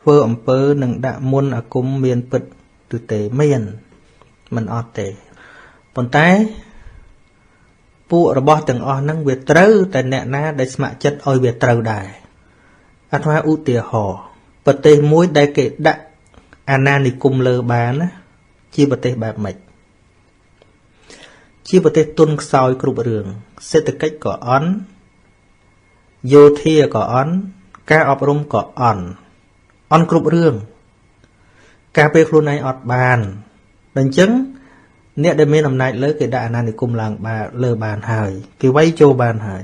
ធ្វើអំពើនឹងដាក់មុនអាគមមានពិតឬទេមានមិនអត់ទេប៉ុន្តែពួករបស់ទាំងអស់ហ្នឹងវាត្រូវតែអ្នកណាដែលស្ម័គ្រចិត្តឲ្យវាត្រូវដែរអាត្មាឧទាហរណ៍ប្រទេសមួយដែលគេដាក់អាណានិគមលើបានណាជាប្រទេសបែបម៉េចជាប្រទេសទុនខ្សោយគ្រប់រឿងសេដ្ឋកិច្ចក៏អន់យោធាក៏អន់ការអប់រំក៏អន់គ្រប់រឿងការពេលខ្លួនឯងអត់បានដូច្នេះអ្នកដែលមានអំណាចលើគេដាក់អាណានិគមឡើងលើបានហើយគេវាយចូលបានហើយ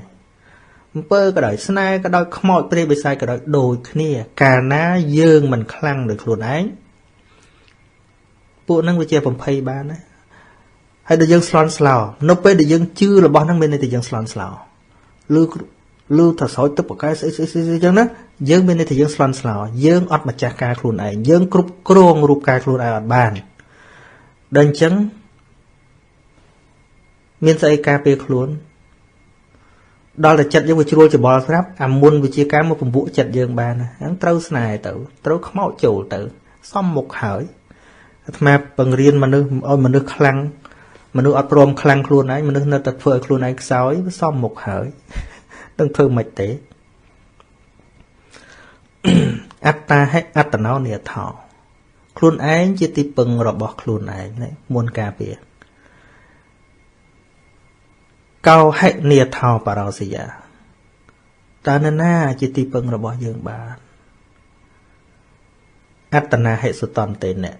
អំពើក៏ដោយស្នេហ៍ក៏ដោយខ្មោចព្រាយបិសាចក៏ដោយដូចគ្នាកាលណាយើងមិនខ្លាំងដោយខ្លួនឯងពួកហ្នឹងវាជាបំភ័យបានណាហើយដល់យើងស្លន់ស្លោនៅពេលដែលយើងជឿរបស់ហ្នឹងមានន័យថាយើងស្លន់ស្លោលឺថាស្រោចទឹកបកែស្អីអញ្ចឹងណាយើងមានន័យថាយើងស្លន់ស្លោយើងអត់ម្ចាស់ការខ្លួនឯងយើងគ្រប់គ្រងរូបកាយខ្លួនឯងអត់បានដល់អញ្ចឹងមានស្អីការពារខ្លួនដល់តែចិត្តយើងវាជ្រួលច្បល់ស្រាប់អាមុនវិជាការមកពំពួកចិត្តយើងបានហ្នឹងត្រូវស្នេហ៍ទៅត្រូវខ្មោចចូលទៅសំមុខហើយអាត្មាបង្រៀនមនុស្សឲ្យមនុស្សខ្លាំងមនុស្សអត់ព្រមខ្លាំងខ្លួនឯងមនុស្សនៅតែធ្វើឲ្យខ្លួនឯងខ្សោយវាសំមុខហើយនឹងធ្វើមិនទេអត្តាហិអត្តណោនិថោខ្លួនឯងជាទីពឹងរបស់ខ្លួនឯងមុនការពារកោហិនិថោបរោសយាតើនរណាជាទីពឹងរបស់យើងបានអត្តនាហិសុតន្តេនៈ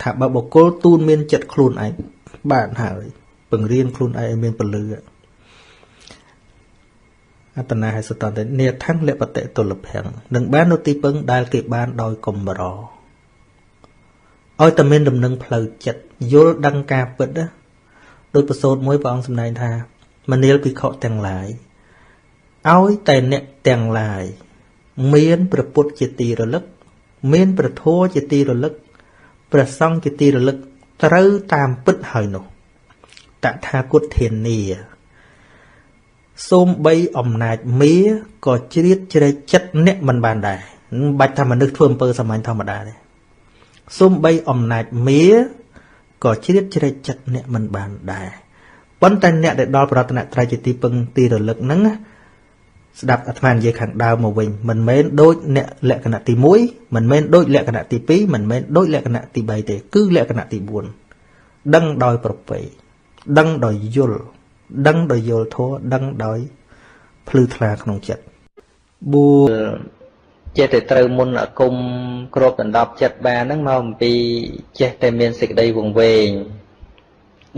ថាបើបុគ្គលទូនមានចិត្តខ្លួនឯងបានហើយពង្រៀនខ្លួនឯងឲ្យមានពលឺអត្តនាហិសុតន្តេនេថੰលបតិតុលភੰនឹងបាននៅទីពឹងដែលគេបានដោយកំរឲ្យតែមានដំណឹងផ្លូវចិត្តយល់ដឹងការពិតណាដោយប្រសូតមួយព្រះអង្គសម្ដែងថាមនាលភិក្ខុទាំងឡាយឲ្យតែអ្នកទាំងឡាយមានព្រះពុទ្ធជាទីរលឹកមានព្រះធម៌ជាទីរលឹកព្រះសង្ឃជាទីរលឹកត្រូវតាមពិតហើយនោះតថាគតធានាសូមបីអំណាចមាក៏ជ្រៀតជ្រែកចិត្តអ្នកមិនបានដែរបាច់ថាមនុស្សធ្វើអំពើសាមញ្ញធម្មតាទេសូមបីអំណាចមាក៏ជ្រៀតជ្រែកចិត្តអ្នកមិនបានដែរប៉ុន្តែអ្នកដែលដល់ប្រតនត្រ័យជាទីពឹងទីរលឹកហ្នឹងស្ដាប់អាត្មានិយាយខាងដើមមកវិញមិនមែនដូចអ្នកលក្ខណៈទី1មិនមែនដូចលក្ខណៈទី2មិនមែនដូចលក្ខណៈទី3ទេគឺលក្ខណៈទី4ដឹងដោយប្រពៃដឹងដោយយល់ដឹងដោយយល់ធម៌ដឹងដោយភ្លឺថ្លាក្នុងចិត្ត4ចេះតែត្រូវមុនអាគមគ្របដណ្ដប់ចិត្តបានហ្នឹងមកអំពីចេះតែមានសេចក្តីវង្វេង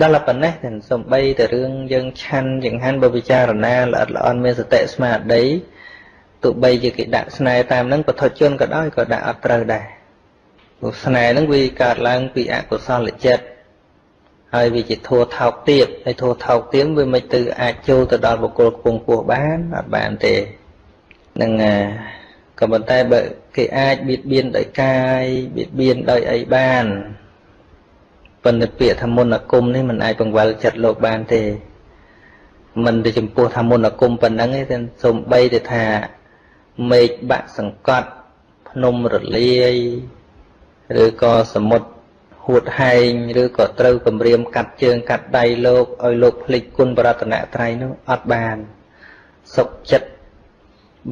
ដល់ប៉ុណ្ណេះតែសំបីតែរឿងយើងឆាន់ចង្ហាន់បើពិចារណាល្អិតល្អន់មានសតិស្មារតីទោះបីជាគេដាក់ស្នេហ៍តាមហ្នឹងពុទ្ធជនក៏ដោយក៏ដាក់អត់ត្រូវដែរព្រោះស្នេហ៍ហ្នឹងវាកើតឡើងពីអកុសលចិត្តហើយវាជាធัวថោកទៀតហើយធัวថោកទៀតវាមិនទៅអាចចូលទៅដល់បុគ្គលខ្ពង់ខ្ពស់បានអត់បានទេនឹងក៏ប៉ុន្តែបើគេអាចបៀតបៀនដោយកាយបៀតបៀនដោយអីបានប៉ុន្តែពាក្យថាមុនអាគមនេះមិនអាចបង្វិលចិត្តលោកបានទេមិនទៅចំពោះថាមុនអាគមប៉ុណ្ណឹងទេសូម្បីតែថាមេឃបាក់សង្កត់ភ្នំរលាយឬក៏សមុទ្រហួតហែងឬក៏ត្រូវគម្រាមកាត់ជើងកាត់ដៃលោកឲ្យលោកភ្លេចគុណបរតនត្រ័យនោះអត់បានសុខចិត្ត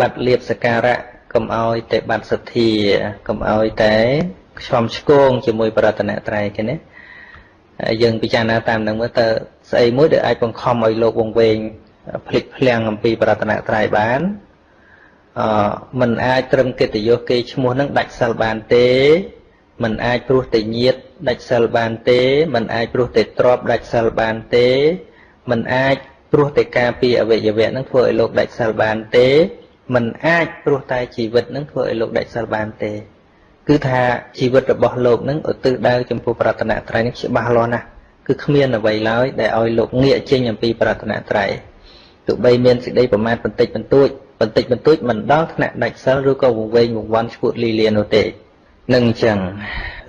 បាត់លៀបសការៈកុំឲ្យតែបាត់សទ្ធាកុំឲ្យតែខ្ជុំឆ្គងជាមួយបរតនត្រ័យគេណាយើងពិចារណាតាមនឹងមើលតើស្អីមួយដែលអាចបង្ខំឲ្យលោកវង្វេងភ្លេចភ្លាំងអំពីបរតនត្រ័យបានมันអាចត្រឹមកិត្តិយសគេឈ្មោះនឹងដាច់សិលបានទេมันអាចព្រោះតែញាតដាច់សិលបានទេมันអាចព្រោះតែទ្របដាច់សិលបានទេมันអាចព្រោះតែការពីអវយវៈនឹងធ្វើឲ្យលោកដាច់សិលបានទេมันអាចព្រោះតែជីវិតនឹងធ្វើឲ្យលោកដាច់សិលបានទេគឺថាជីវិតរបស់លោកនឹងឧទ្ទិសដៅចំពោះប្រតនត្រ័យនេះច្បាស់លាស់ណាស់គឺគ្មានអ្វីឡើយដែលឲ្យលោកងាកចេញអំពីប្រតនត្រ័យទោះបីមានសេចក្តីប្រមាថបន្តិចបន្តួចមិនដល់ថ្នាក់ដាច់សិលឬក៏វង្វេងវង្វាន់ឈួតលីលានោះទេនឹងអញ្ចឹង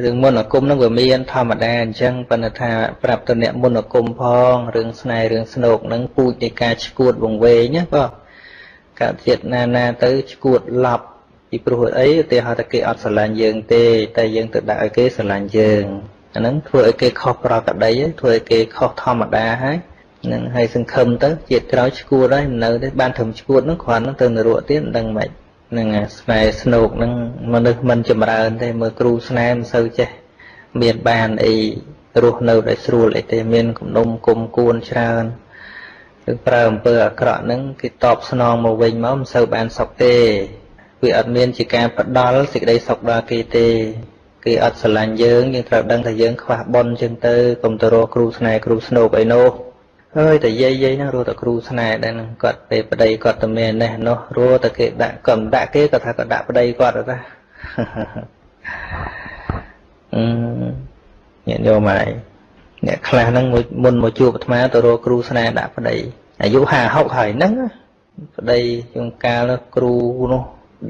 រឿងមុនអាគមនឹងវាមានធម្មតាអញ្ចឹងប៉ុន្តែថាប្រាប់ទៅអ្នកមុនអាគមផងរឿងស្នេហ៍រឿងស្នោកនឹងពូជនៃការឈួតវង្វេងណាបងកើតជាតិណាទៅឈួតឡប់ ពីព្រោះអីឧទាហរណ៍ថាគេអត់ស្រឡាញ់យើងទេតែយើងទៅដាក់ឲ្យគេស្រឡាញ់យើងអាហ្នឹងធ្វើឲ្យគេខុសប្រក្រតីធ្វើឲ្យគេខុសធម្មតាហើយនឹងហើយសង្ឃឹមទៅជាតិក្រោយឈួតហើយនៅទេបានត្រឹមឈួតហ្នឹងគ្រាន់ទៅនរកទៀតមិនដឹងម៉េចហ្នឹងស្នេហ៍ស្នូកហ្នឹងមនុស្សមិនចម្រើនទេមើលគ្រូស្នេហ៍មិនសូវចេះមានបានអីរស់នៅដោយស្រួលអីទេមានគំនុំគុំគួនច្រើនគឺប្រើអំពើអាក្រក់ហ្នឹងគេតបស្នងមកវិញមកមិនសូវបានសុខទេវាអត់មានជាការផ្ដល់សេចក្តីសុខដល់គេទេគេអត់ស្រឡាញ់យើងត្រូវដឹងថាយើងខ្វះបុណ្យចឹងទៅកុំទៅរកគ្រូស្នេហ៍គ្រូស្នូកអីនោះហើយតែយាយហ្នឹងរកតែគ្រូស្នេហ៍ដែរហ្នឹងគាត់ពេលប្តីគាត់តែមាននេះនោះរកតែគេដាក់ក៏មិនដាក់គេគាត់ថាគាត់ដាក់ប្តីគាត់ទៅញាតិញោមហើយអ្នកខ្លះហ្នឹងមុនមកជួបអាត្មាទៅរកគ្រូស្នេហ៍ដាក់ប្តីអាយុ50 60ហើយហ្នឹងប្តីជួនកាលគ្រូនោះ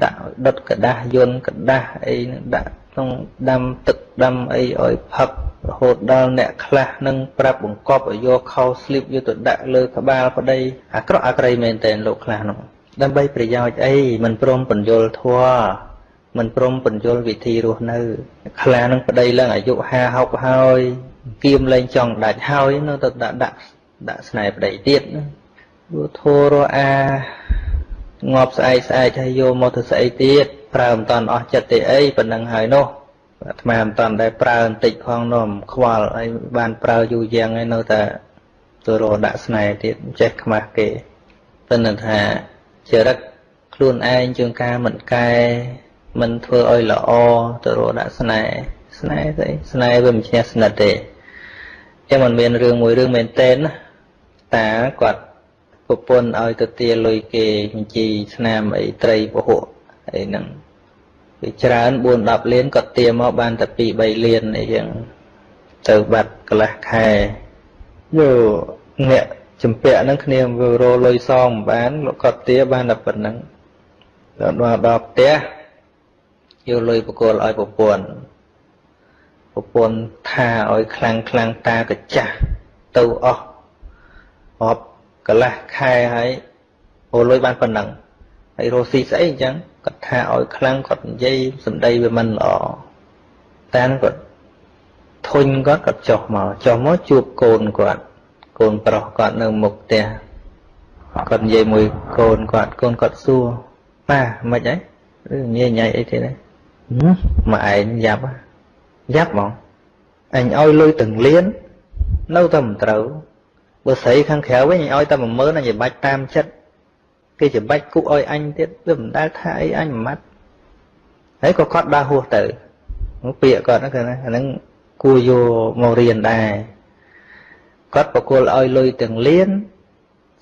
ដាក់ដុតกระดาษយន្តกระดาษអីហ្នឹងដាក់ក្នុងដាំទឹកដាំអីឲ្យផឹករហូតដល់អ្នកខ្លះនឹងប្រាប់បង្កប់ឲ្យយកខោស្លីបយកទៅដាក់លើក្បាលប្តីអាក្រក់អាក្រៃមែនតើលោកខ្លះនោះដើម្បីប្រយោជន៍អីមិនព្រមបញ្យលធម៌មិនព្រមបញ្យលវិធីរស់នៅខ្លះនឹងប្តីឡើងអាយុ50 60ហើយគៀមលែងចង់ដាច់ហើយនៅទៅដាក់ស្នេហ៍ប្តីទៀតព្រោះធម៌រអាងាប់ស្អែកហើយយកមកទៅស្អីទៀតប្រើមិនតាន់អស់ចិត្តទេអីប៉ុណ្ណឹងហើយនោះអាត្មាមិនតាន់ដែរប្រើបន្តិចផងនោះខ្វល់ហើយបានប្រើយូរយ៉ាងហើយនៅតែទៅរកដាក់ស្នេហ៍ទៀតចេះខ្មាស់គេប៉ុន្តែថាចរិតខ្លួនឯងជាងការមិនកែមិនធ្វើឲ្យល្អទៅរកដាក់ស្នេហ៍ស្នេហ៍ស្អីស្នេហ៍វាមិនឈ្នះស្និទ្ធទេចឹងមិនមានរឿងមួយរឿងមែនតើណាតាគាត់ប្រពន្ធឲ្យទៅទាលុយគេបញ្ជីស្នាមអីត្រីពហុអីហ្នឹងវាច្រើន 4-10 លានគាត់ទាមកបានតែ 2-3 លានអីចឹងទៅបាត់កន្លះខែយកអ្នកចម្ពាក់ហ្នឹងគ្នាវារលុយសងមិនបានលោកគាត់ទាបានតែប៉ុណ្្នឹងដល់ផ្ទះយកលុយបកលឲ្យប្រពន្ធថាឲ្យខ្លាំងតាកចាស់ទៅអស់រាប់កន្លះខែហើយអូលុយបានប៉ុណ្ណឹងហើយរស់ស៊ីស្អីអញ្ចឹងគាត់ថាឲ្យខ្លាំងគាត់និយាយសម្ដីវាមិនល្អតែគាត់ធុញគាត់ចុះមកជួបកូនគាត់កូនប្រុសគាត់នៅមុខផ្ទះគាត់និយាយមួយកូនគាត់សួរប៉ាមិនអីឬញ៉ៃអីទេណាមកឯងយ៉ាប់ហ្មងអញឲ្យលុយទាំងលាននៅតែមិនត្រូវបើស្រីខាងក្រៅវិញអញឲ្យតែ 10000 អញបាច់តាមចិត្តគេច្បាច់គូឲ្យអញទៀតវាមិនដែលថាអីអញមួយម៉ាត់ហើយក៏គាត់ដើរហួសទៅពាក្យគាត់ហ្នឹងគឺណាអាហ្នឹងគួរយកមករៀនដែរគាត់បកគលឲ្យលុយទាំងលាន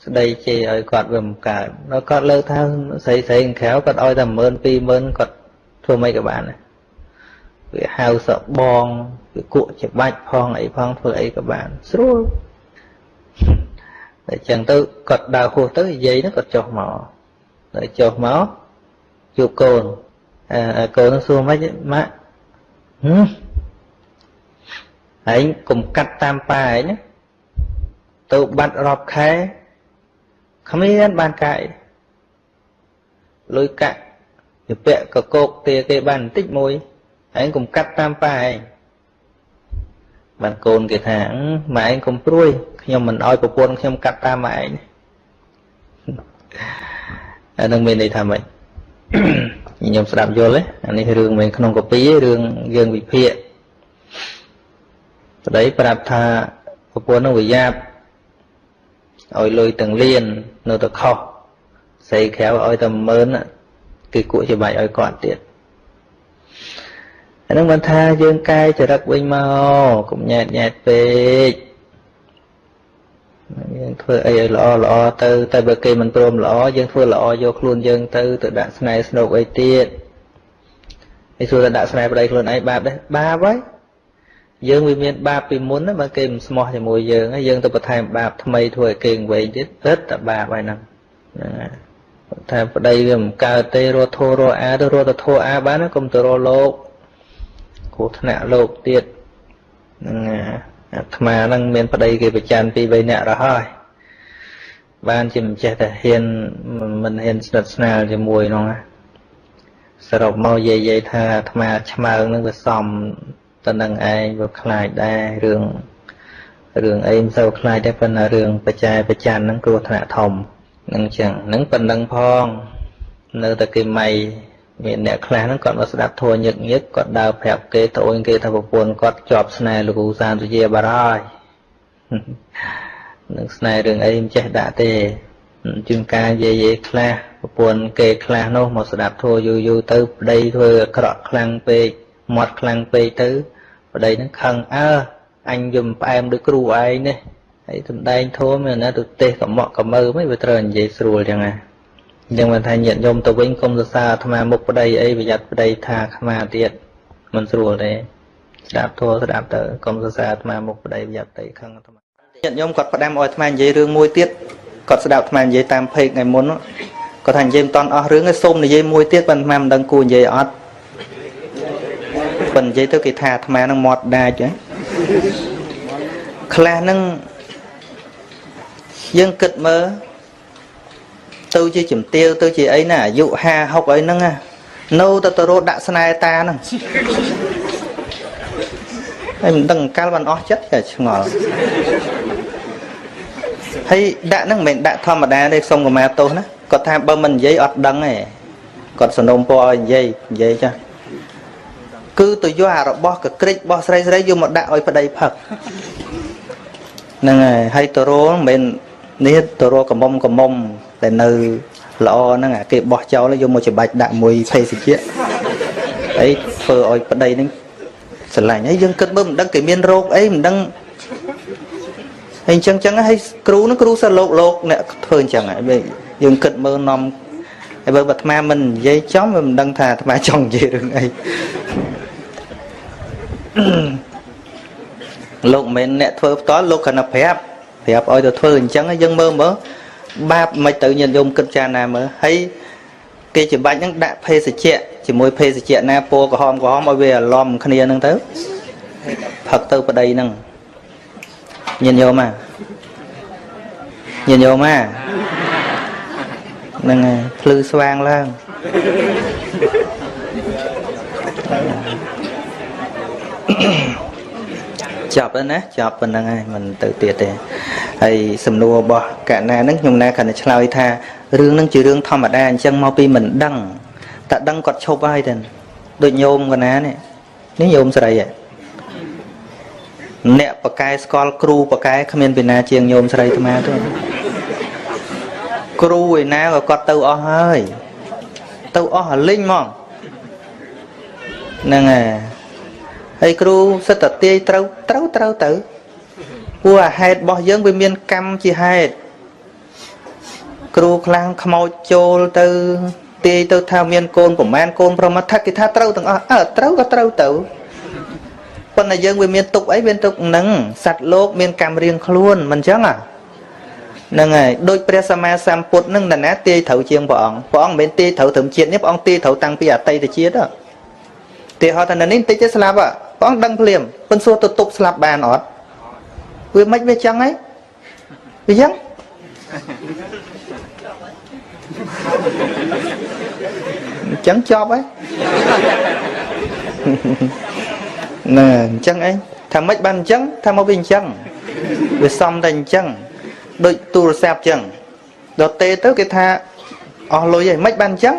ស្ដីជេរឲ្យគាត់វាមិនកើតដល់គាត់លើកថាស្រីខាងក្រៅគាត់ឲ្យតែ 10000 20000 គាត់ធ្វើមិនក៏បានវាហៅសបងវាគក់ច្បាច់ផងអីផងធ្វើអីក៏បានស្រួលតែចឹងទៅគាត់ដើរហួសទៅនិយាយហ្នឹងគាត់ចុះមកដល់ចុះមកជួបកូនកូននឹងសួរមិនម៉ាក់ឯងកុំកាត់តាមប៉ាឯងណាទៅបាត់រាប់ខែគ្មានបានកាយលុយកាក់ទៅពាក់កកោកទាគេបានបន្តិចមួយឯងកុំកាត់តាមប៉ាឯងបានកូនគេថាម៉ែឯងកុំព្រួយខ្ញុំមិនឲ្យប្រពន្ធខ្ញុំកាត់តាមម៉ែឯងអានឹងមានន័យថាម៉េចខ្ញុំស្ដាប់យល់ទេអានេះរឿងមិនក្នុងកាពីរឿងយើងវិភាគប្តីប្រាប់ថាប្រពន្ធនឹងវាយ៉ាប់ឲ្យលុយទាំងលាននៅតែខុសស្រីក្រៅឲ្យតែ 10000 គេគក់ច្បាច់ឲ្យគាត់ទៀតអានឹងមិនថាយើងកែចរិតវិញមកកុំញ៉ែតពេកយើងធ្វើអីឲ្យល្អទៅតែបើគេមិនព្រមល្អយើងធ្វើល្អយកខ្លួនយើងទៅដាក់ស្នេហ៍ស្នូកអីទៀតឯសួរតែដាក់ស្នេហ៍ប្តីខ្លួនឯងបាបដែរបាបហើយយើងវាមានបាបពីមុនណាបើគេមិនស្មោះជាមួយយើងហើយយើងទៅបន្ថែមបាបថ្មីធ្វើឲ្យគេវែងទៀតទៅតែបាបហើយហ្នឹងតែប្តីវាមិនកើតទេរត់ធោរអាទៅរត់ទៅធោអាបានណាកុំទៅរលោកគ្រោះថ្នាក់លោកទៀតហ្នឹងអាត្មាហ្នឹងមានប្តីគេប្រច័ណ្ឌ 2-3 នាក់រហហើយបានជាមិនចេះតែហ៊ានមិនហ៊ានស្និទ្ធស្នាលជាមួយហ្នឹង សរុបមកនិយាយថាអាត្មាឆ្មើងនឹងវាសំទៅនឹងឯងវាខ្លាចដែររឿងអីមិនសូវខ្លាចទេប៉ុន្តែរឿងបច្ចេកបច្ចានហ្នឹងគ្រោះថ្នាក់ធំនឹងចឹងហ្នឹងប៉ុណ្ណឹងផងនៅតែគេម៉ៃមានអ្នកខ្លះហ្នឹងគាត់មកស្ដាប់ធัวញឹកគាត់ដើរប្រាប់គេត្អូញគេថាប្រពន្ធគាត់ជាប់ស្នេហ៍លោកគ្រូសានសុជាបាត់ហើយនឹងស្នេហ៍រឿងអីមិនចេះដាក់ទេជាងការនិយាយខ្លះប្រពន្ធគេខ្លះនោះមកស្ដាប់ធัวយូរទៅប្តីធ្វើអាក្រក់ខ្លាំងពេកមាត់ខ្លាំងពេកទៅប្តីហ្នឹងខឹងអញយំផ្អែមដូចគ្រូឯងនេះហើយសំដែងធัวមានណាទៅទេសកម៉ក់កមើមិនវាត្រូវនិយាយស្រួលចឹងណាអញ្ចឹងមិនថាញាតិញោមទៅវិញគុំសរសើរអាត្មាមុខប្តីអីប្រយ័ត្នប្តីថាអាត្មាទៀតមិនស្រួលទេស្ដាប់ធัวស្ដាប់ទៅគុំសរសើរអាត្មាមុខប្តីប្រយ័ត្នប្តីខឹងអាត្មាញាតិញោមគាត់ផ្ដាំឲ្យអាត្មានិយាយរឿងមួយទៀតគាត់ស្ដាប់អាត្មានិយាយតាមเพจថ្ងៃមុនគាត់ថានិយាយមិនតាន់អស់រឿងទេសូមនិយាយមួយទៀតប៉ុន្តែអាត្មាមិនដឹងគួរនិយាយអត់ប៉ុន្តែនិយាយទៅគេថាអាត្មានឹងមាត់ដាច់ហ៎ខ្លះហ្នឹងយើងគិតមើលទៅជាជំទាវទៅជាអីណាអាយុ50 60អីហ្នឹងនៅទៅរត់ដាក់ស្នេហ៍តាហ្នឹងហើយមិនដឹងកាលបានអស់ចិត្តតែឆ្ងល់ហើយដាក់ហ្នឹងមិនមែនដាក់ធម្មតាទេសុំកម្មាទោសណាគាត់ថាបើមិននិយាយអត់ដឹងទេគាត់សនំពរឲ្យនិយាយចាស់គឺទៅយកអារបស់កក្រិចរបស់ស្រីយកមកដាក់ឲ្យប្តីផឹកហ្នឹងហើយទៅរលមិនមែននេះទៅរកកំមុំតែនៅល្អហ្នឹងអាគេបោះចោលយកមកច្បាច់ដាក់មួយភេសជ្ជៈហើយធ្វើឲ្យប្តីហ្នឹងស្រឡាញ់ហើយយើងគិតមើលមិនដឹងគេមានរោគអីមិនដឹងហើយអញ្ចឹងហើយគ្រូហ្នឹងគ្រូសិស្សលោកអ្នកធ្វើអញ្ចឹងហើយយើងគិតមើលនាំហើយបើអាត្មាមិននិយាយចំមិនដឹងថាអាត្មាចង់និយាយរឿងអីលោកមិនមែនអ្នកធ្វើផ្ទាល់លោកគ្រាន់តែប្រាប់ឲ្យទៅធ្វើអញ្ចឹងយើងមើលបាបមិនទៅញាតិញោមគិតចាណាមើលហើយគេច្បាច់ហ្នឹងដាក់ភេសជ្ជៈជាមួយភេសជ្ជៈណាពណ៌ក្រហមឲ្យវាអាឡំគ្នាហ្នឹងទៅផឹកទៅប្តីហ្នឹងញាតិញោមហ្នឹងហើយភ្លឺស្វាងឡើងចប់ហើយណាចប់ប៉ុណ្្នឹងហើយមិនទៅទៀតទេហើយសំណួររបស់កណាហ្នឹងខ្ញុំណាគាត់ឆ្លើយថារឿងហ្នឹងជារឿងធម្មតាអញ្ចឹងមកពីមិនដឹងតែដឹងគាត់ឈប់ហើយទៅដូចញោមកណានេះញោមស្រីហ៎អ្នកបកែស្គាល់គ្រូបកែគ្មានពីណាជាងញោមស្រីអាត្មាទេគ្រូឯណាក៏គាត់ទៅអស់ហើយទៅអស់អាលិញហ្មងហ្នឹងហើយគ្រូសិតតែទាយត្រូវទៅព្រោះអាហេតុរបស់យើងវាមានកម្មជាហេតុគ្រូខ្លាំងខ្មោចចូលទៅទាយទៅថាមានកូនប្រមាណកូនប្រមាណថាគេថាត្រូវទាំងអស់ត្រូវក៏ត្រូវទៅប៉ុន្តែយើងវាមានទុកអីមានទុកហ្នឹងសត្វលោកមានកម្មរៀងខ្លួនមិនអញ្ចឹងហ្នឹងហើយដូចព្រះសម្មាសម្ពុទ្ធហ្នឹងនរណាទាយត្រូវជាងព្រះអង្គមិនមែនទាយត្រូវត្រឹមជាតិនេះព្រះអង្គទាយត្រូវតាំងពីអតីតជាតិទាយហៅថានេះបន្តិចទេស្លាប់ព្រះអង្គដឹងភ្លាមប៉ុន្តែសួរទៅទុកស្លាប់បានអត់វាមិនវាចឹងហីវាចឹងអញ្ចឹងចប់ហើយណែអញ្ចឹងអីថាម៉េចបានអញ្ចឹងថាមកវាអញ្ចឹងវាសំតែអញ្ចឹងដូចទូរស័ព្ទអញ្ចឹងដល់ទេទៅគេថាអស់លុយហើយម៉េចបានអញ្ចឹង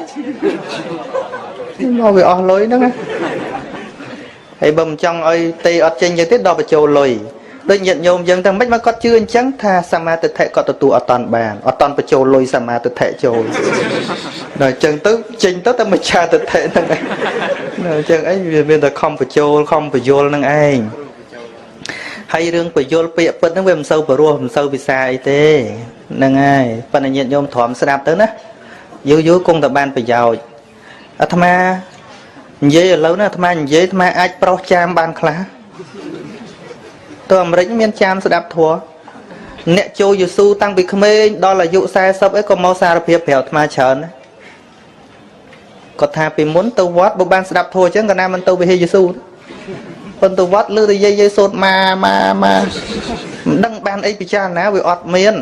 មកវាអស់លុយហ្នឹងហើយបើមិនចង់ឲ្យទេអត់ចេញចឹងទេដល់បញ្ចូលលុយដូចញាតិញោមយើងតែមិនមកគាត់ជឿអញ្ចឹងថាសមាទិដ្ឋិគាត់ទទួលអត់តាន់បានអត់តាន់បញ្ចូលលុយសមាទិដ្ឋិចូលដល់អញ្ចឹងទៅចេញទៅតែមច្ឆាទិដ្ឋិហ្នឹងឯងអញ្ចឹងអីវាមានតែខំបញ្ចូលខំបញ្យលហ្នឹងឯងហើយរឿងបញ្យលពាក្យពិតហ្នឹងវាមិនសូវព្រោះមិនសូវពិសាអីទេហ្នឹងហើយប៉ុន្តែញាតិញោមទ្រាំស្ដាប់ទៅណាយូរគង់តែបានប្រយោជន៍អាត្មានិយាយឥឡូវណាអាត្មានិយាយអាត្មាអាចប្រុសចាមបានខ្លះទៅអាមេរិកមានចាមស្ដាប់ធัวអ្នកចូលយេស៊ូតាំងពីក្មេងដល់អាយុ40អីក៏មកសារភាពប្រាប់អាត្មាច្រើនគាត់ថាពីមុនទៅវត្តបើបានស្ដាប់ធัวអញ្ចឹងក៏ណាមិនទៅវិហារយេស៊ូប៉ុន្តែវត្តលើតែយាយសូត្រមិនដឹងបានអីពិចារណាវាអត់មាន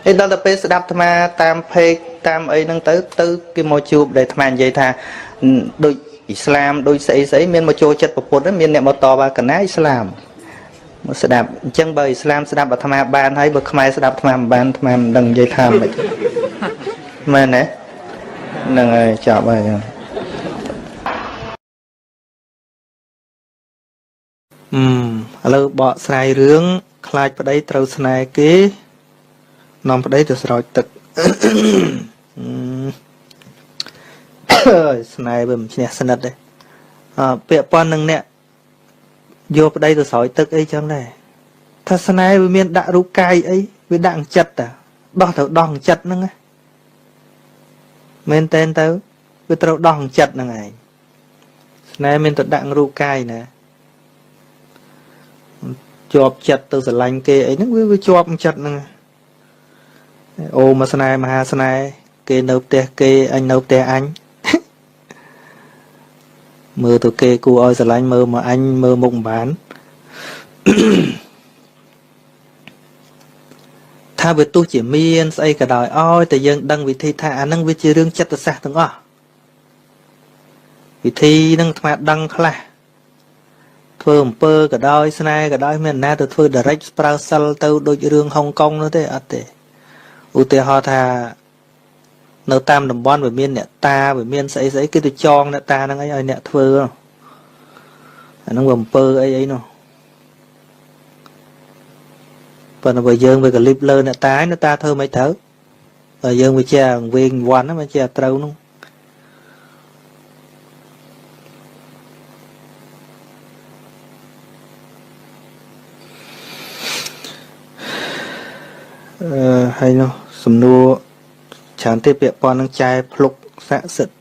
ហើយដល់ទៅពេលស្ដាប់អាត្មាតាមเพจតាមអីហ្នឹងទៅគេមកជួបដែលអាត្មានិយាយថា ដូចអ៊ីស្លាមដូចស្អីមានមកចូលចិត្តពុទ្ធមានអ្នកមកតបកណាអ៊ីស្លាមមកស្ដាប់អញ្ចឹងបើអ៊ីស្លាមស្ដាប់អាត្មាបានហើយបើខ្មែរស្ដាប់អាត្មាមិនបានអាត្មាមិនដឹងនិយាយថាម៉េចមែនទេហ្នឹងហើយចប់ហើយឥឡូវបកស្រាយរឿងខ្លាចប្តីត្រូវស្នេហ៍គេនាំប្តីទៅស្រោចទឹកស្នេហ៍វាមិនឈ្នះស្និទ្ធទេពាក់ព័ន្ធនឹងអ្នកយកប្តីទៅស្រោចទឹកអីចឹងដែរថាស្នេហ៍វាមានដាក់រូបកាយអីវាដាក់អង្ចិត្តតាដោះទៅដោះអង្ចិត្តហ្នឹងមែនតែនទៅវាត្រូវដោះអង្ចិត្តហ្នឹងឯងស្នេហ៍មានទៅដាក់រូបកាយណាជាប់ចិត្តទៅស្រឡាញ់គេអីហ្នឹងវាជាប់ចិត្តហ្នឹងអូមកស្នេហ៍មហាស្នេហ៍គេនៅផ្ទះគេអញនៅផ្ទះអញមើលទៅគេគួរឲ្យស្រឡាញ់មើលមកអញមើលមុខមិនបានថាវាទោះជាមានស្អីក៏ដោយឲ្យតែយើងដឹងវិធីថាអាហ្នឹងវាជារឿងចិត្តសាស្ត្រទាំងអស់វិធីហ្នឹងអាត្មាដឹងខ្លះធ្វើអំពើក៏ដោយស្នេហ៍ក៏ដោយមានណាទៅធ្វើ direct ស្ប្រើសិលទៅដូចរឿងហុងកុងនោះទេអត់ទេឧទាហរណ៍ថានៅតាមតំបន់វាមានអ្នកតាវាមានស្អីស្អីគឺទៅចងអ្នកតាហ្នឹងឲ្យអ្នកធ្វើអាហ្នឹងវាអំពើអីនោះប៉ុន្តែបើយើងវាកលិបលើអ្នកតាធ្វើមិនត្រូវបើយើងវាជាវែងវ័នហ្នឹងវាជាត្រូវនោះហើយនោះសំណួរច្រើនទេពាក់ព័ន្ធនឹងចែភ្លុកស័ក្តិសិទ្ធិ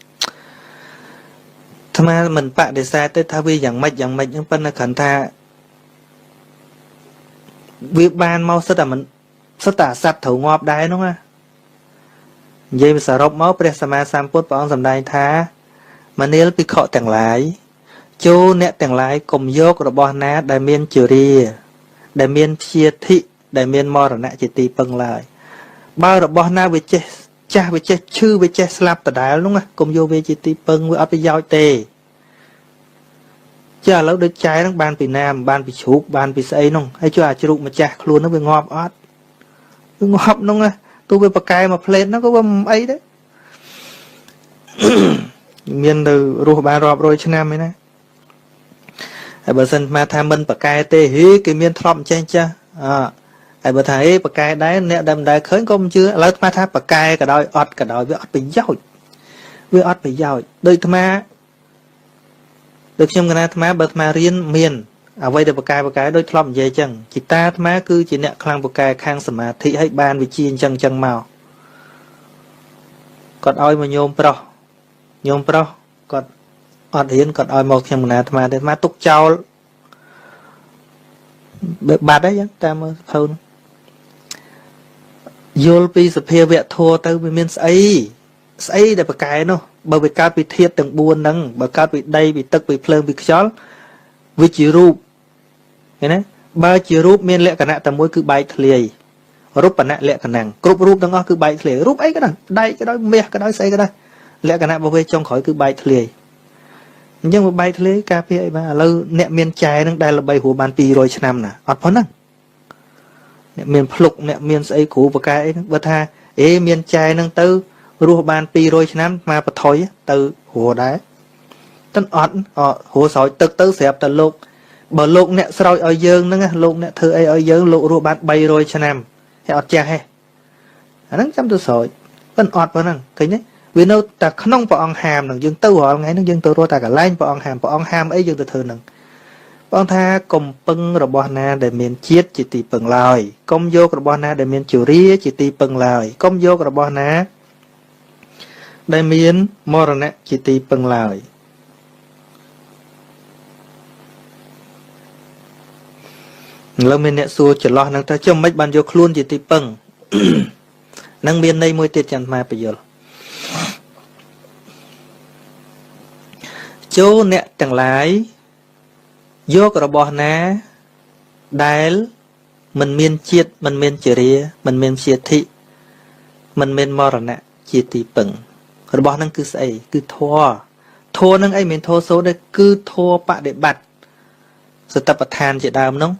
អាត្មាមិនបដិសេធទេថាវាយ៉ាងម៉េចហ្នឹងប៉ុន្តែគ្រាន់ថាវាបានមកសិតតែមិនសិតតែសត្វត្រូវងាប់ដែរហ្នឹងណានិយាយសរុបមកព្រះសម្មាសម្ពុទ្ធព្រះអង្គសម្ដែងថាមនាលភិក្ខុទាំងឡាយចូលអ្នកទាំងឡាយកុំយករបស់ណាដែលមានជរាដែលមានព្យាធិដែលមានមរណៈជាទីពឹងឡើយបើរបស់ណាវាចេះចាស់វាចេះឈឺវាចេះស្លាប់ដដែលនោះណាកុំយកវាជាទីពឹងវាអត់ប្រយោជន៍ទេចាឥឡូវដូចចែហ្នឹងបានពីណាបានពីជ្រូកបានពីស្អីនោះហើយជួយអាជ្រូកម្ចាស់ខ្លួននោះវាងាប់អត់វាងាប់នោះណាទោះវាប្រកែមកផ្លេតហ្នឹងក៏វាមិនអីដែរមានទៅរស់បានរាប់រយឆ្នាំឯណាហើយបើសិនមកថាមិនប្រកែទេហេគេមានធ្លាប់អញ្ចឹងចាហើយបើថាអេប្រកែដែរអ្នកដែលមិនដែលឃើញក៏មិនជឿឥឡូវអាត្មាថាប្រកែក៏ដោយអត់ក៏ដោយវាអត់ប្រយោជន៍ដូចអាត្មាដូចខ្ញុំកណាអាត្មាបើអាត្មារៀនមានអ្វីដែលប្រកែដូចធ្លាប់និយាយអញ្ចឹងជីតាអាត្មាគឺជាអ្នកខ្លាំងប្រកែខាងសមាធិហើយបានវិជាអញ្ចឹងមកគាត់ឲ្យមកញោមប្រុសគាត់អត់រៀនគាត់ឲ្យមកខ្ញុំកណាអាត្មាទេអាត្មាទុកចោលបាត់ហើយចឹងតាមមើលសភៅយល់ពីសភាវៈធัวទៅវាមានស្អីដែលប្រកែនោះបើវាកើតពីធាតុទាំង4ហ្នឹងបើកើតពីដីពីទឹកពីភ្លើងពីខ្យល់វាជារូបឃើញទេបើជារូបមានលក្ខណៈតែមួយគឺបែកធ្លាយរូបណៈលក្ខណៈគ្រប់រូបទាំងអស់គឺបែកធ្លាយរូបអីក៏ដោយដែកក៏ដោយមាសក៏ដោយស្អីក៏ដោយលក្ខណៈរបស់វាចុងក្រោយគឺបែកធ្លាយអញ្ចឹងវាបែកធ្លាយការពារអីបាទឥឡូវអ្នកមានចែហ្នឹងដែលល្បីហួរបាន200ឆ្នាំណាអត់ប៉ុណ្ណឹងអ្នកមានភ្លុកអ្នកមានស្អីគ្រូបកែអីហ្នឹងបើថាអេមានចែហ្នឹងទៅរស់បាន200ឆ្នាំមកបថុយទៅហួរដែរតែអត់ហួរស្រោចទឹកទៅស្រាប់តែលោកបើលោកអ្នកស្រោចឲ្យយើងហ្នឹងលោកអ្នកធ្វើអីឲ្យយើងលោករស់បាន300ឆ្នាំហើយអត់ចាស់ទេអាហ្នឹងចាំទៅស្រោចប៉ុន្តែអត់ប៉ុណ្ណឹងឃើញទេវានៅតែក្នុងព្រះអង្គហាមហ្នឹងយើងទៅរាល់ថ្ងៃហ្នឹងយើងទៅរស់តែកន្លែងព្រះអង្គហាមអីយើងទៅធ្វើហ្នឹងព្រះអង្គថាកុំពឹងរបស់ណាដែលមានជាតិជាទីពឹងឡើយកុំយករបស់ណាដែលមានជរាជាទីពឹងឡើយកុំយករបស់ណាដែលមានមរណៈជាទីពឹងឡើយឥឡូវមានអ្នកសួរចន្លោះហ្នឹងថាចុះមិនបានយកខ្លួនជាទីពឹងនឹងមានន័យមួយទៀតចាំមកបញ្យល់ចូលអ្នកទាំងឡាយយករបស់ណាដែលមិនមានជាតិមិនមានចរិយាមិនមានព្យាធិមិនមានមរណៈជាទីពឹងរបស់ហ្នឹងគឺស្អីគឺធម៌ thua nâng ấy mình thua số đây cứ thua bạ để bạch sự tập than chỉ đàm nông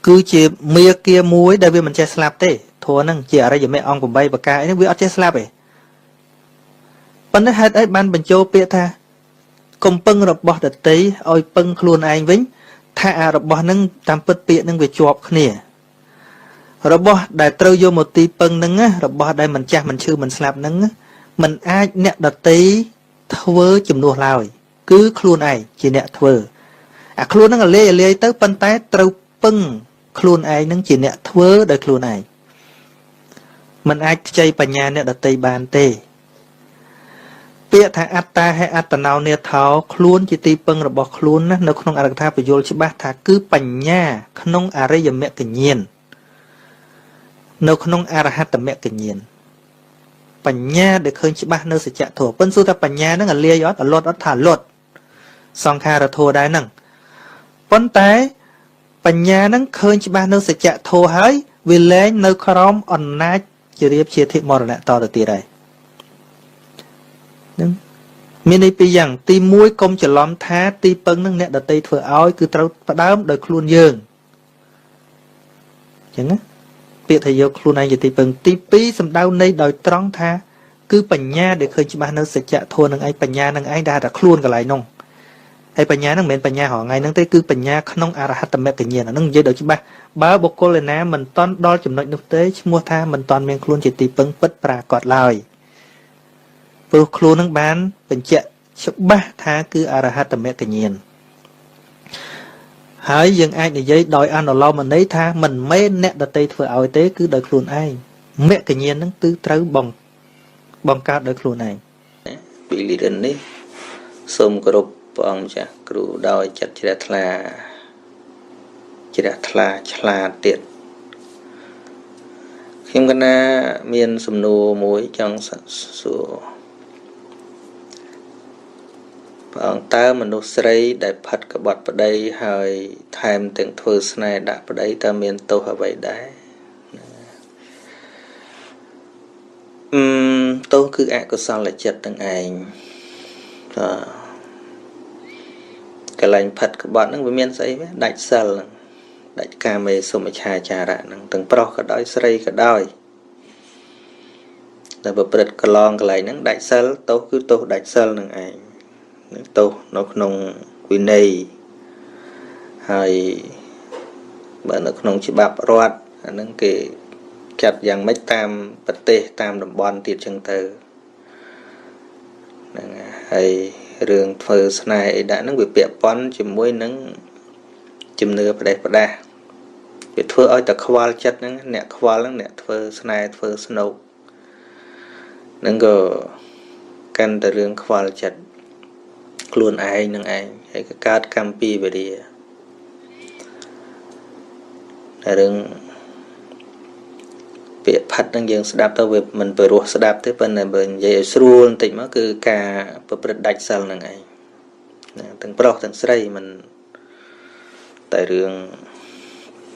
cứ chỉ mía kia muối đây vì mình chơi slap thế thua nâng chỉ ở đây giờ mấy ông của bay bạc cái nó vì ở chơi slap ấy vấn đề hết ấy ban bình châu bịa tha công pưng rồi bỏ đợt tí ôi pưng luôn anh vĩnh tha rồi bỏ nâng tam bứt bịa nâng về chuột nè rồi bỏ đại trâu vô một tí pưng nâng á rồi bỏ đây mình cha mình chư mình slap nâng á mình ai nè đợt tí thưa chùm nuôi lòi cứ luôn ai chỉ nè thưa luôn nâng là lê tới phân té trâu pưng luôn ai nâng chỉ nè thưa đời luôn ai mình ai chơi bà nhà nè đợt tí bàn tê bịa thà atta hay atta nào nè tháo luôn chỉ tí pưng rồi bỏ luôn á nó không ai thà phải vô chỉ bác thà cứ bành nha không ai ra mẹ tự nhiên nó không ai ra hát mẹ tự nhiên bành nha để khơi chỉ bác nó sẽ chạy thua phân số ta bành nha nó là lia gió ở lót ở thả lót song kha là thua đái nằng vấn té bành nha nó khơi chỉ bác nó sẽ chạy thua hỡi vì lẽ nơi khom on nát chỉ riêng chia thị mò lại to được tì đây miền này bây giờ ti muối công chỉ lom thá ti pưng nâng nẹt đợt tây thừa áo cứ trâu đám đời khuôn dương chẳng á việc thầy vô khuôn này giờ ti pưng ti pi sầm đau này đòi trắng tha cứ bành nha để khơi chỉ ba nó sẽ chạ thua nâng ai bành nha nâng ai đa đã khuôn cả lại nông ai bành nha nâng miền bành nha họ ngày nâng tới cứ bành nha không ai hát tầm mẹ tự nhiên là nâng dây đầu chỉ ba bọc cô lên ná mình toàn đo chấm nội nước tế mua tha mình toàn miền khuôn chỉ ti pưng bất pra cọt lời vừa khuôn nâng bán bình chạ ba tha cứ arahat mẹ tự nhiên hỡi dân ai để giấy đòi ăn lo mà nấy tha mình mấy nẹt đợt tây thừa ảo tế cứ đợi khuôn ai mẹ tự nhiên nó tư trâu bong bong cao đợi khuôn này bị lì đần đấy xôm cột bong chả cừu đòi chặt chỉ đã thla tiệt khi mà na miền sầm nô muối trong sủa ông ta mình nô sấy đại phật các bọt vào đây hơi tham từng thưa này đã vào đây ta miền tô ở vậy đấy tô cứ ạ có sao lại chật từng ảnh cái lành phật các bọt nó với miền sấy đại sờ đại ca mê sôm chà chà ra năng từng pro cả đói sấy cả đói rồi bật bật cái lon cái lành nó đại sờ tô cứ tô đại sờ từng ảnh tô nó không quy này hay bởi nó không chỉ bạp rót nó kể chặt dạng mấy tam bật tê tam đồng bon tiệt chân từ hay rừng phơi này đã nó bị bẹp bón chìm muối nó chìm nửa vào đây bị thưa ơi ta khoa chất nó nẹt khoa nó nẹt phơi này phơi snow nó có căn từ rừng khoa chất luôn ai nâng ai hay cái card campi về đi là đừng việc phát đang dừng đạp tao việc mình phải ruột đạp tới bên này bên dây sưu tỉnh nó cứ cả bật đạch sờ nâng ai từng pro từng sray mình tại đường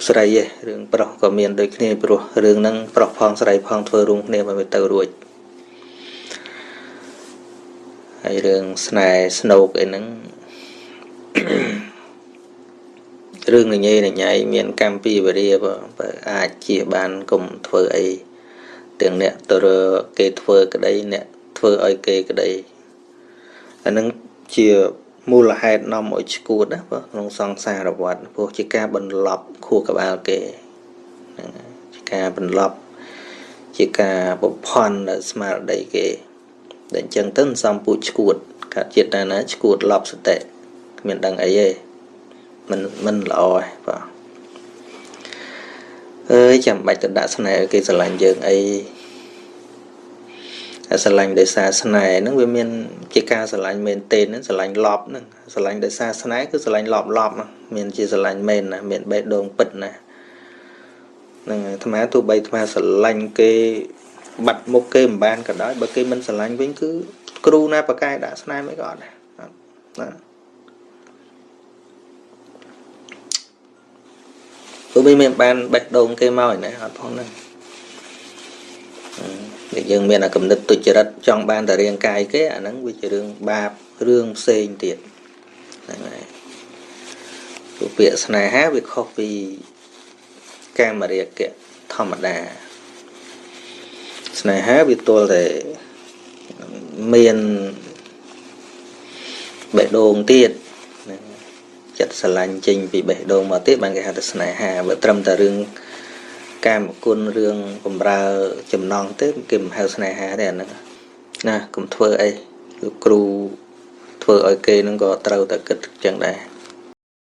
sray vậy đường pro có miền đôi khi pro đường nâng pro phong sray phong thưa rung này mà bị tàu ruột hay đường này snow cái nắng rừng này nhảy miền campi về đi và ai chia bàn cùng thưa ấy tiếng nè tôi kê thưa cái đấy nè thưa ấy kê cái đấy anh nâng chia mua là hai năm mỗi chiếc đó không sang xa rồi vật vô chỉ ca bình lọc khu các bạn kê chỉ ca bình lọc chỉ ca bộ phòn ở smart đấy kê để chân tân xong bụi chuột cả chuyện này nó chuột lọp sự tệ mình đang ấy mình lòi và ơi chẳng bạch đã sau này cái sờ lạnh dường ấy sờ lạnh để xa sau này nó với miền chỉ ca sờ lạnh miền tên nó sờ lạnh lọp nữa sờ lạnh để xa sau này cứ sờ lạnh lọp mà miền chỉ sờ lạnh miền nè miền bê đồn bịch nè tham á tụi bay tham sờ lạnh cái bật một cái bàn cả đó bởi cái mình sờ lạnh với cứ kêu na bậc cái đã nay mới gọi này tụi mình bàn bạch đồn cây mồi này họ phong này យើងមានអាគំនិតទុច្ចរិតចង់បានតែរាងកាយគេអាហ្នឹងវាជារឿងបាបរឿងផ្សេងទៀតហ្នឹងហើយព្រោះពាក្យស្នេហាវាខុសពីកាមរាគៈធម្មតាស្នេហាវាទល់តែមានបេះដូងទៀតចិត្តស្រឡាញ់ចេញពីបេះដូងមកទៀតបានគេហៅថាស្នេហាបើត្រឹមតែរឿងកាមគុណរឿងបំរើចំណងទេគេមិនហៅស្នេហាទេអាហ្នឹងណាកុំធ្វើអីគឺគ្រូធ្វើឲ្យគេនឹងក៏ត្រូវតែគិតចឹងដែរ